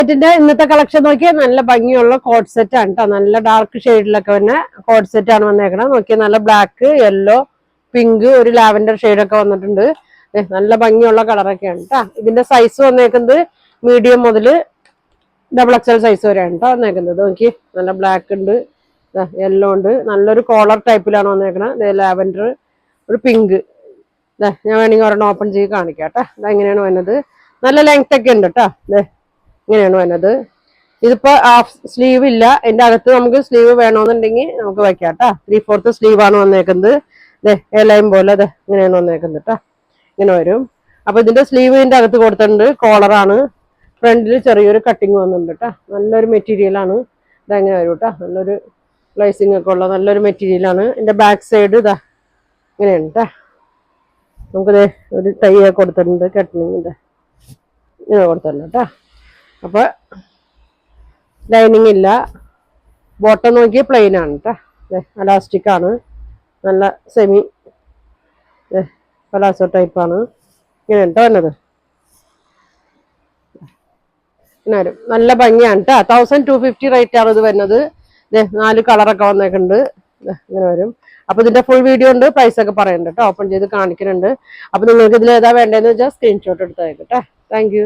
ഇന്നത്തെ കളക്ഷൻ നോക്കിയാൽ നല്ല ഭംഗിയുള്ള കോഡ് സെറ്റ് ആണ് കേട്ടോ. നല്ല ഡാർക്ക് ഷെയ്ഡിലൊക്കെ തന്നെ കോഡ് സെറ്റ് ആണ് വന്നേക്കണം. നോക്കിയാൽ നല്ല ബ്ലാക്ക്, യെല്ലോ, പിങ്ക്, ഒരു ലാവൻഡർ ഷെയ്ഡൊക്കെ വന്നിട്ടുണ്ട്. നല്ല ഭംഗിയുള്ള കളറൊക്കെയാണ് കേട്ടോ. ഇതിന്റെ സൈസ് വന്നേക്കുന്നത് മീഡിയം മുതൽ XXL സൈസ് വരെയാണ് കേട്ടോ വന്നേക്കുന്നത്. നോക്കി നല്ല ബ്ലാക്ക് ഉണ്ട്, യെല്ലോ ഉണ്ട്, നല്ലൊരു കോളർ ടൈപ്പിലാണ് വന്നേക്കണത്. ലാവൻഡർ, ഒരു പിങ്ക്. ഞാൻ വേണമെങ്കിൽ ഒരെണ്ണം ഓപ്പൺ ചെയ്ത് കാണിക്കാം കേട്ടോ. ഇതെങ്ങനെയാണ് വന്നത്. നല്ല ലെങ്ത് ഒക്കെ ഉണ്ട് കേട്ടോ. ഇങ്ങനെയാണ് വന്നത്. ഇതിപ്പോ ഹാഫ് സ്ലീവ് ഇല്ല. എന്റെ അകത്ത് നമുക്ക് സ്ലീവ് വേണമെന്നുണ്ടെങ്കിൽ നമുക്ക് വെക്കാം കേട്ടോ. 3/4 സ്ലീവ് ആണ് വന്നേക്കുന്നത്. ഇലയും പോലെ ഇങ്ങനെയാണ് വന്നേക്കുന്നത് കേട്ടോ. ഇങ്ങനെ വരും. അപ്പൊ ഇതിന്റെ സ്ലീവിന്റെ അകത്ത് കൊടുത്തിട്ടുണ്ട്. കോളറാണ്. ഫ്രണ്ടിൽ ചെറിയൊരു കട്ടിങ് വന്നിട്ടുണ്ട് കേട്ടോ. നല്ലൊരു മെറ്റീരിയൽ ആണ്. ഇതെങ്ങനെ വരും കേട്ടോ. നല്ലൊരു ഗ്ലേസിംഗ് ഒക്കെ ഉള്ള നല്ലൊരു മെറ്റീരിയൽ ആണ്. ഇതിന്റെ ബാക്ക് സൈഡ് ഇങ്ങനെയാണ് കേട്ടോ. നമുക്കിത് ഒരു ടൈ കൊടുത്തിട്ടുണ്ട്. കട്ടിങ്ങിന്റെ ഇങ്ങനെ കൊടുത്തിട്ടുണ്ട് കേട്ടോ. അപ്പൊ ലൈനിങ് ഇല്ല. ബോട്ടം നോക്കി പ്ലെയിൻ ആണ് കേട്ടോ. അലാസ്റ്റിക് ആണ്. നല്ല സെമി പലാസോ ടൈപ്പാണ്. ഇങ്ങനെ കേട്ടോ വന്നത്. ഇങ്ങനെ വരും. നല്ല ഭംഗിയാണ് കേട്ടോ. 1250 റേറ്റ് ആണ് ഇത് വരുന്നത്. 4 കളറൊക്കെ വന്നേക്കുന്നുണ്ട്. ഇങ്ങനെ വരും. അപ്പൊ ഇതിന്റെ ഫുൾ വീഡിയോ ഉണ്ട്. പ്രൈസ് ഒക്കെ പറയുന്നുണ്ട് കേട്ടോ. ഓപ്പൺ ചെയ്ത് കാണിക്കുന്നുണ്ട്. അപ്പൊ നിങ്ങൾക്ക് ഇതിൽ ഏതാ വേണ്ടതെന്ന് വെച്ചാൽ സ്ക്രീൻഷോട്ട് എടുത്തേക്കട്ടെ. Thank you.